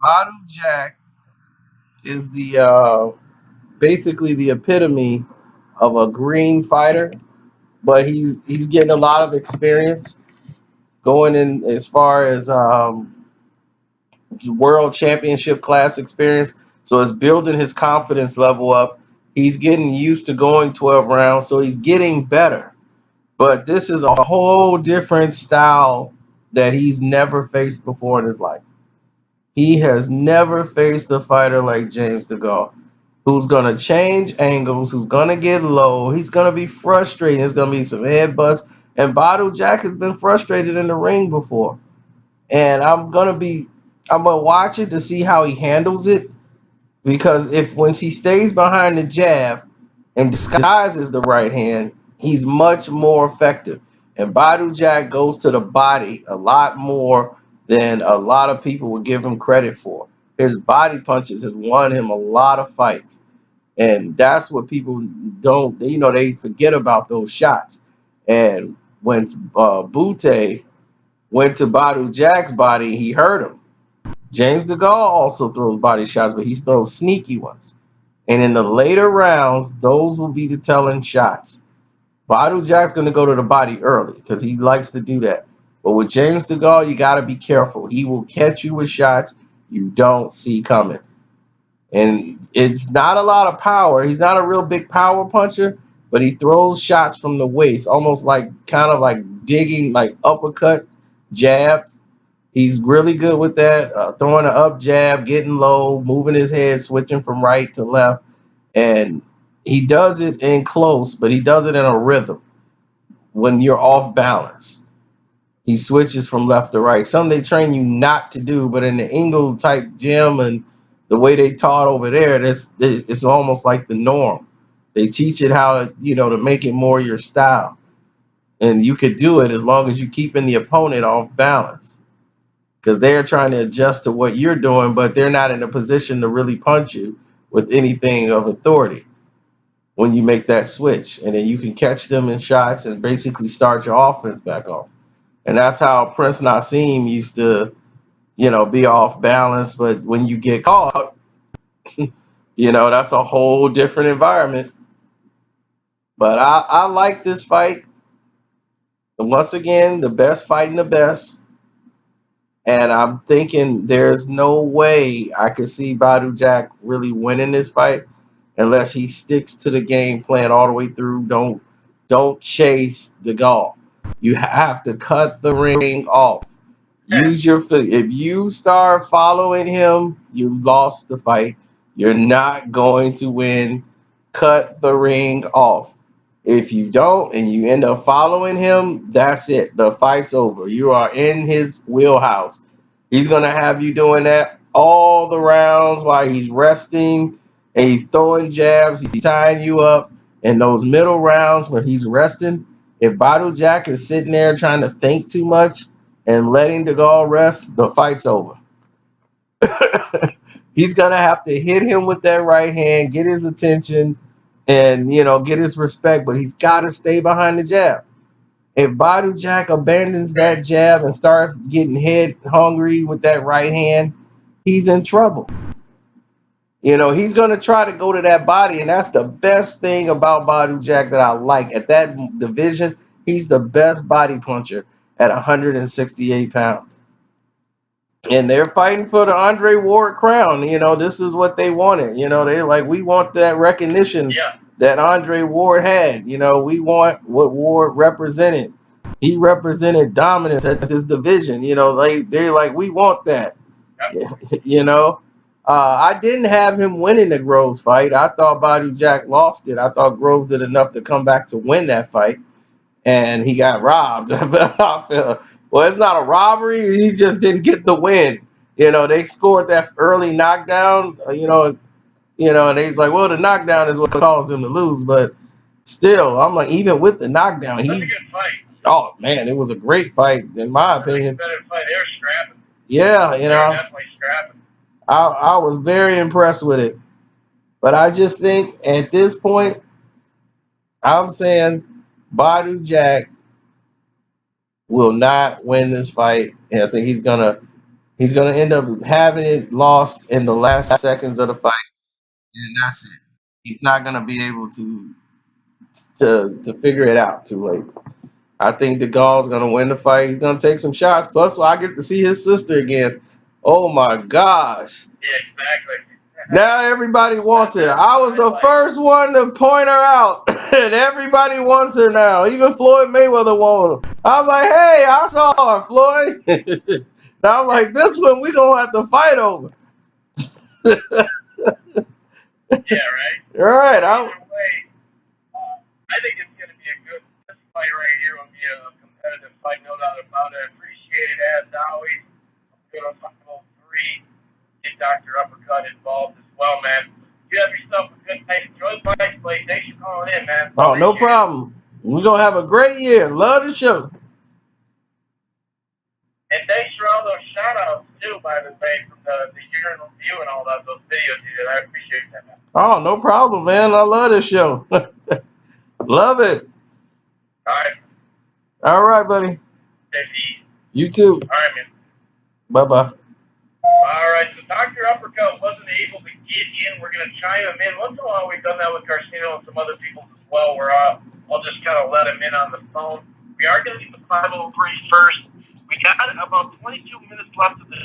Badu Jack is the basically the epitome of a green fighter, but he's getting a lot of experience going in as far as world championship class experience. So it's building his confidence level up. He's getting used to going 12 rounds, so he's getting better. But this is a whole different style that he's never faced before in his life. He has never faced a fighter like James Degale, who's going to change angles, who's going to get low. He's going to be frustrated. There's going to be some headbutts. And Badu Jack has been frustrated in the ring before. And I'm gonna watch it to see how he handles it, because if once he stays behind the jab and disguises the right hand, he's much more effective. And Badu Jack goes to the body a lot more than a lot of people would give him credit for. His body punches has won him a lot of fights. And that's what people don't, they forget about those shots. And when Butte went to Badu Jack's body, he hurt him. James Degale also throws body shots, but he throws sneaky ones. And in the later rounds, those will be the telling shots. Badu Jack's going to go to the body early because he likes to do that. But with James Degale, you got to be careful. He will catch you with shots you don't see coming. And it's not a lot of power. He's not a real big power puncher, but he throws shots from the waist, almost like kind of like digging, like uppercut jabs. He's really good with that, throwing an up jab, getting low, moving his head, switching from right to left. And he does it in close, but he does it in a rhythm when you're off balance. He switches from left to right. Some they train you not to do, but in the Engel type gym and the way they taught over there, it's almost like the norm. They teach it how, to make it more your style. And you could do it as long as you keeping the opponent off balance, because they're trying to adjust to what you're doing, but they're not in a position to really punch you with anything of authority when you make that switch. And then you can catch them in shots and basically start your offense back off. And that's how Prince Nassim used to, be off balance. But when you get caught, that's a whole different environment. But I like this fight. And once again, the best fighting the best. And I'm thinking there's no way I could see Badu Jack really winning this fight unless he sticks to the game plan all the way through. Don't chase the goal. You have to cut the ring off. Use your foot. If you start following him, you lost the fight. You're not going to win. Cut the ring off. If you don't and you end up following him, that's it. The fight's over. You are in his wheelhouse. He's going to have you doing that all the rounds while he's resting and he's throwing jabs. He's tying you up. In those middle rounds where he's resting, if Badu Jack is sitting there trying to think too much and letting Degale rest, the fight's over. He's going to have to hit him with that right hand, get his attention, and get his respect, but he's got to stay behind the jab. If Badu Jack abandons that jab and starts getting head hungry with that right hand, he's in trouble. He's going to try to go to that body, and that's the best thing about Badu Jack that I like. At that division, he's the best body puncher at 168 pounds. And they're fighting for the Andre Ward crown. This is what they wanted. They're like, we want that recognition that Andre Ward had. We want what Ward represented. He represented dominance at this division. They're like, we want that. you know, I didn't have him winning the Groves fight. I thought Badu Jack lost it. I thought Groves did enough to come back to win that fight, and he got robbed. Well, it's not a robbery. He just didn't get the win. They scored that early knockdown. And they was like, well, the knockdown is what caused him to lose. But still, I'm like, even with the knockdown, That's a good fight. oh man, it was a great fight in my opinion. Better fight. They were scrapping. Yeah, They were definitely scrapping. I was very impressed with it. But I just think at this point, I'm saying Badu Jack will not win this fight. And I think he's gonna He's gonna end up having it lost in the last seconds of the fight, and that's it. He's not gonna be able to figure it out too late. I think Degal's gonna win the fight. He's gonna take some shots. Plus, I get to see his sister again. Oh my gosh! Yeah, exactly. Now everybody wants her. I was the first one to point her out, and everybody wants her now. Even Floyd Mayweather won her. I was like, hey, I saw her, Floyd. And I was like, this one we gonna have to fight over. Yeah, right. All right, Either way, I think it's going to be a good this fight right here. Will be a competitive fight, no doubt about it. I appreciate it as always. Good on 503. Get Dr. Uppercut involved as well, man. You have yourself a good night. Enjoy the fight play. Thanks for calling in, man. oh, no Appreciate it. problem. We're gonna have a great year. Love the show. And thanks for all those shout outs too, by the way, from the urinal view and all that, those videos you did. I appreciate that, man. Oh, no problem, man. I love this show. Love it. All right. All right, buddy. JP. You too. All right, man. Bye bye. All right, so Dr. Uppercut wasn't able to get in. We're going to chime him in. Once in a while, we've done that with Garcino and some other people as well, where I'll just kind of let him in on the phone. We are going to get the 503 first. We got about 22 minutes left of the